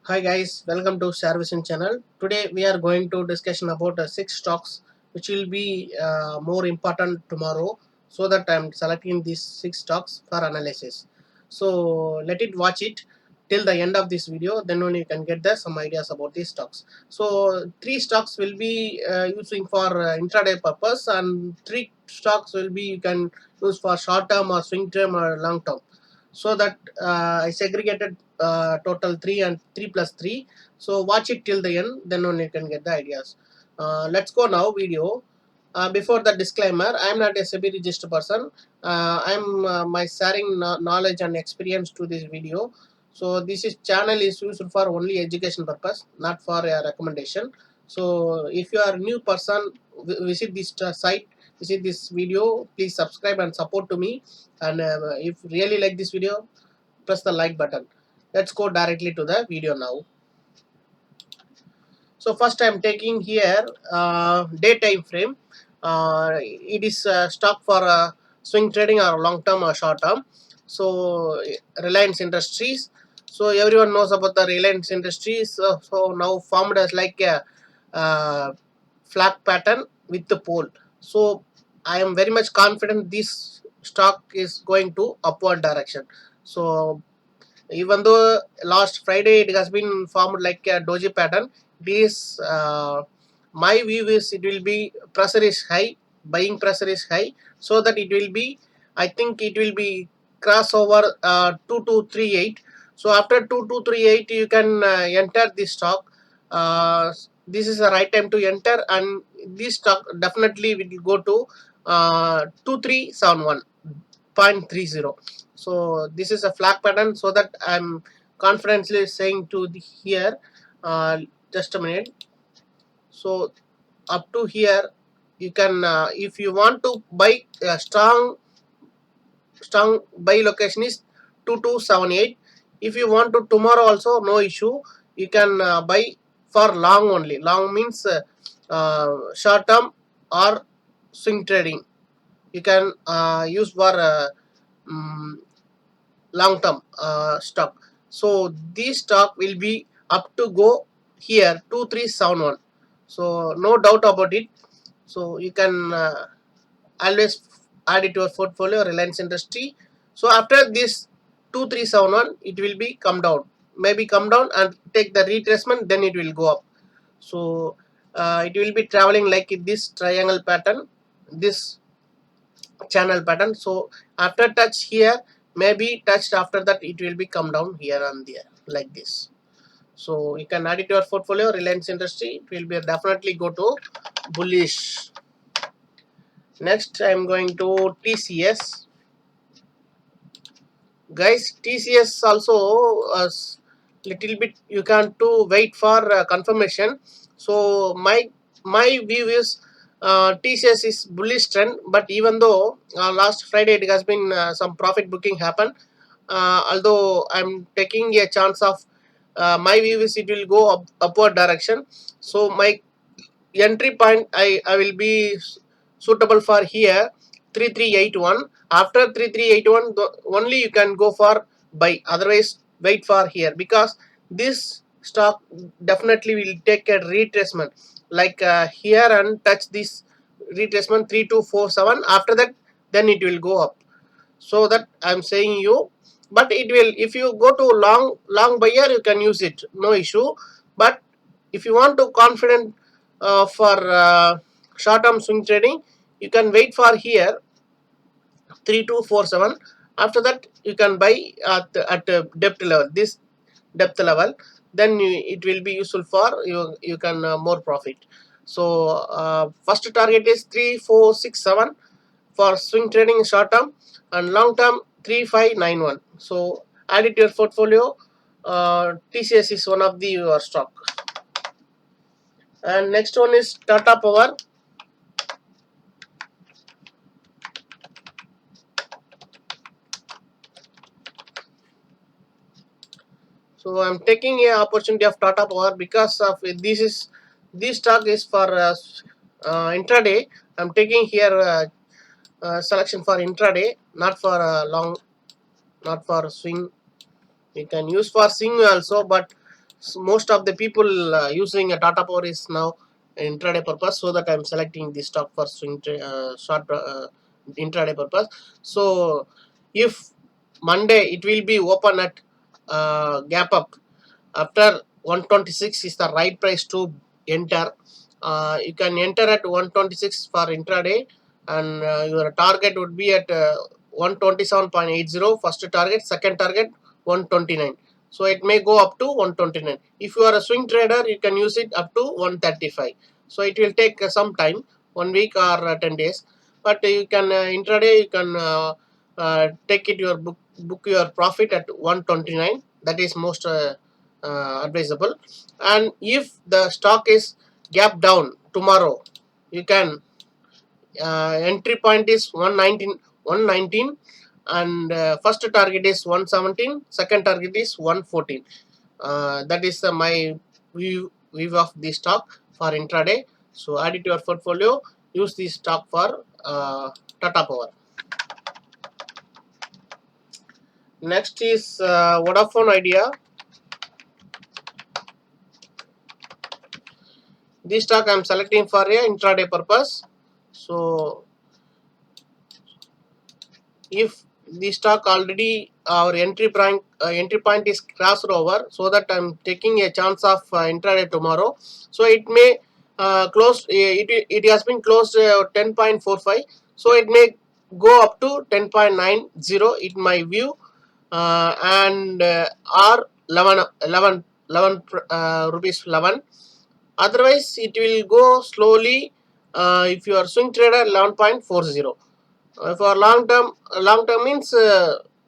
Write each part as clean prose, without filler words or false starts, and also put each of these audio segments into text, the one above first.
Hi guys, welcome to Servicing channel. Today we are going to discussion about 6 stocks which will be more important tomorrow. So that I am selecting these 6 stocks for analysis. So let it watch it till the end of this video. Then only you can get some ideas about these stocks. So 3 stocks will be using for intraday purpose, and 3 stocks will be you can use for short term or swing term or long term. So that I segregated total 3 and 3 plus 3. So watch it till the end, then only you can get the ideas. Let's go now video. Before the disclaimer, I am not a SEBI registered person. I am my sharing knowledge and experience to this video. So this is channel is used for only education purpose, not for a recommendation. So if you are a new person, visit this site, visit this video, please subscribe and support to me. And if really like this video, press the like button. Let's go directly to the video now. So first I'm taking here day time frame. It is stock for swing trading or long term or short term. So Reliance Industries. So everyone knows about the Reliance Industries. So now formed as like a flag pattern with the pole. So I am very much confident this stock is going to upward direction. So even though last Friday it has been formed like a doji pattern, it is my view is it will be pressure is high, buying pressure is high, so that it will be, I think it will be crossover 2238. So after 2238 you can enter this stock. This is the right time to enter, and this stock definitely will go to 2371.30. So this is a flag pattern, so that I'm confidently saying to the here. Just a minute. So up to here you can if you want to buy a strong buy location is 2278. If you want to tomorrow also, no issue, you can buy for long only. Long means short term or swing trading. You can use for um, long term stock. So this stock will be up to go here 2371. So no doubt about it. So you can always add it to your portfolio, Reliance Industry. So after this 2371 it will be come down, maybe come down and take the retracement, then it will go up. So it will be traveling like this triangle pattern, this channel pattern. So after touch here, maybe touched, after that it will be come down here and there like this. So you can add it to your portfolio, Reliance Industry, it will be definitely go to bullish. Next I'm going to TCS. Guys, TCS also little bit you can to wait for confirmation. So my view is TCS is bullish trend, but even though last Friday it has been some profit booking happen, although I'm taking a chance of my view is it will go upward direction. So my entry point I will be suitable for here 3381. After 3381 only you can go for buy, otherwise wait for here, because this stock definitely will take a retracement like here and touch this retracement 3247. After that then it will go up. So that I'm saying you, but it will, if you go to long buyer you can use it, no issue. But if you want to confident for short term swing trading, you can wait for here 3247. After that you can buy at depth level, this depth level, then it will be useful for you can more profit. So first target is 3467 for swing trading short term, and long term 3591. So add it to your portfolio. TCS is one of the your stock. And next one is Tata Power. So I'm taking a opportunity of Tata Power because of this stock is for intraday. I'm taking here selection for intraday, not for long, not for swing. You can use for swing also, but most of the people using a Tata Power is now intraday purpose, so that I'm selecting this stock for short intraday purpose. So if Monday it will be open at gap up after 126 is the right price to enter. You can enter at 126 for intraday, and your target would be at 127.80 first target, second target 129. So it may go up to 129. If you are a swing trader, you can use it up to 135. So it will take some time, 1 week or 10 days. But you can intraday you can take it your book your profit at 129. That is most advisable. And if the stock is gap down tomorrow, you can entry point is 119, and first target is 117, second target is 114. That is my view of the stock for intraday. So add it to your portfolio, use this stock for Tata Power. Next is Vodafone Idea. This stock I am selecting for a intraday purpose. So if the stock already our entry point is crossed over, so that I'm taking a chance of intraday tomorrow. So it may close. It has been closed 10.45. So it may go up to 10.90 in my view, and or 11 rupees 11. Otherwise, it will go slowly. If you are swing trader, 11.40. For long term means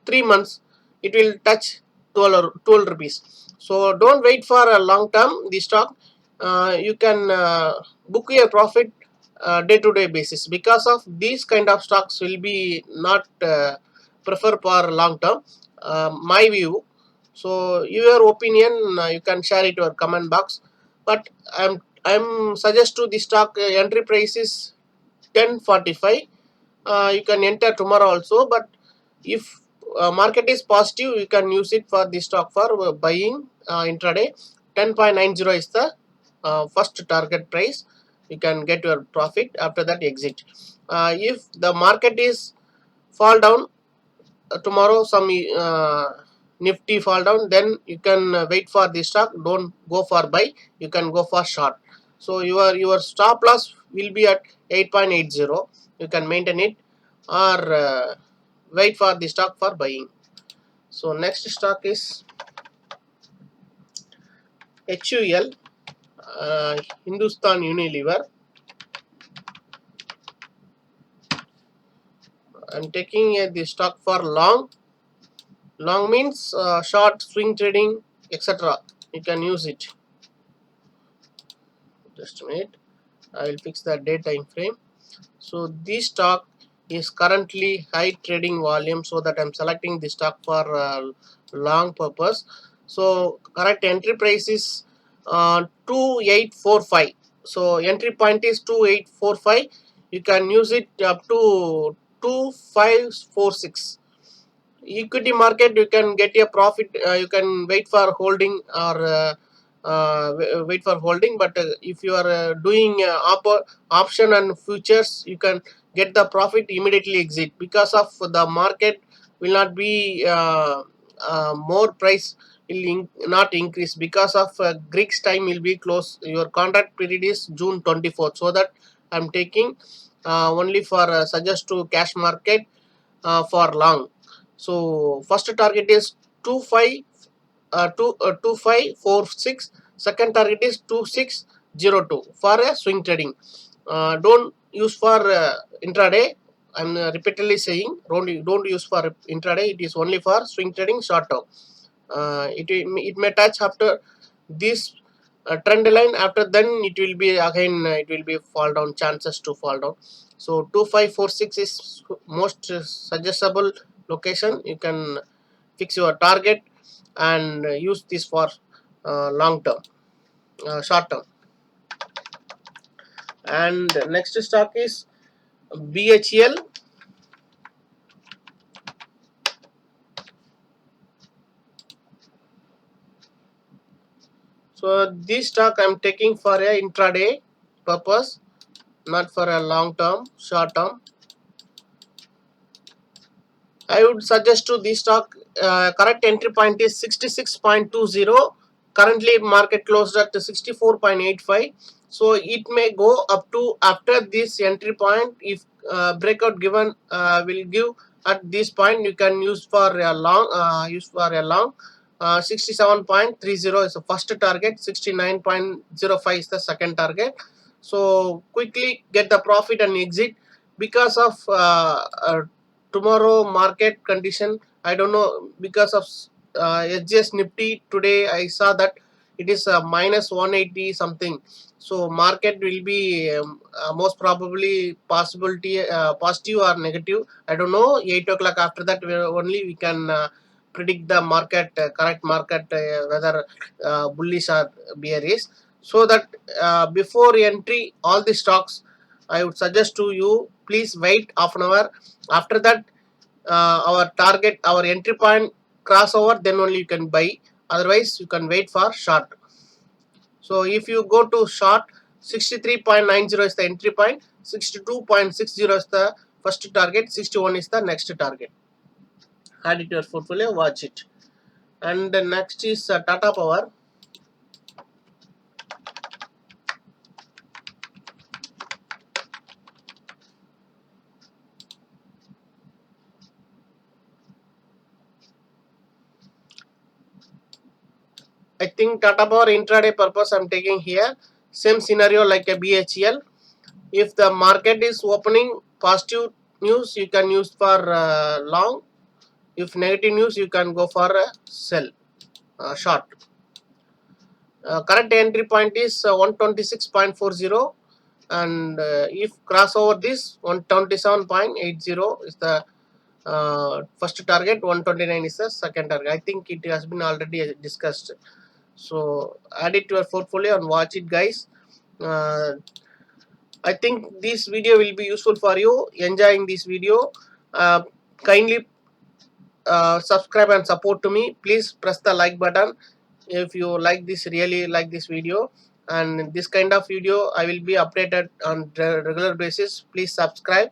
3 months, it will touch 12 rupees. So don't wait for a long term. The stock you can book your profit day to day basis, because of these kind of stocks will be not prefer for long term. My view. So your opinion, you can share it in your comment box. But I'm suggest to the stock entry price is 10.45. You can enter tomorrow also, but if market is positive, you can use it for the stock for buying intraday. 10.90 is the first target price. You can get your profit, after that exit. If the market is fall down tomorrow, some nifty fall down, then you can wait for the stock, don't go for buy, you can go for short. So your stop loss will be at 8.80. You can maintain it, or wait for the stock for buying. So next stock is HUL, Hindustan Unilever. I'm taking the stock for long means short, swing trading, etc. You can use it. Just a minute, I will fix the date time frame. So this stock is currently high trading volume, so that I'm selecting the stock for long purpose. So correct entry price is 2845. So entry point is 2845. You can use it up to 2546. Equity market, you can get a profit, you can wait for holding, or wait for holding. But if you are doing option and futures, you can get the profit, immediately exit, because of the market will not be more price will not increase, because of Greek's time will be close. Your contract period is June 24th, so that I'm taking only for suggest to cash market for long. So first target is 2546. Second target is 2602 for a swing trading. Don't use for intraday. I'm repeatedly saying, don't use for intraday. It is only for swing trading, short term. It may touch after this trend line, after then it will be again, it will be fall down, chances to fall down. So 2546 is most suggestible location. You can fix your target and use this for long term, short term. And next stock is BHEL. So this stock I'm taking for a intraday purpose, not for a long term, short term. I would suggest to this stock, correct entry point is 66.20. Currently market closed at 64.85. So it may go up to after this entry point. If breakout given will give at this point, you can use for a long. 67.30 is the first target. 69.05 is the second target. So quickly get the profit and exit because of tomorrow market condition. I don't know, because of SGS Nifty today I saw that it is minus 180 something. So market will be most probably possibility positive or negative. I don't know. 8 o'clock after that only we can predict the market, correct market, whether bullish or bearish. So that before entry all the stocks, I would suggest to you, please wait half an hour. After that, our target, our entry point crossover, then only you can buy. Otherwise, you can wait for short. So if you go to short, 63.90 is the entry point, 62.60 is the first target, 61 is the next target. Add it to your portfolio, watch it. And the next is Tata Power. I think Tata Power intraday purpose I'm taking here. Same scenario like a BHEL. If the market is opening positive news, you can use for long. If negative news, you can go for sell, short. Current entry point is 126.40, and if cross over this, 127.80 is the first target, 129 is the second target. I think it has been already discussed. So add it to your portfolio and watch it, guys. I think this video will be useful for you. Enjoying this video, kindly subscribe and support to me. Please press the like button if you like this, really like this video, and this kind of video I will be updated on regular basis. Please subscribe,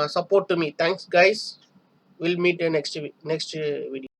support to me. Thanks guys. We'll meet in next video.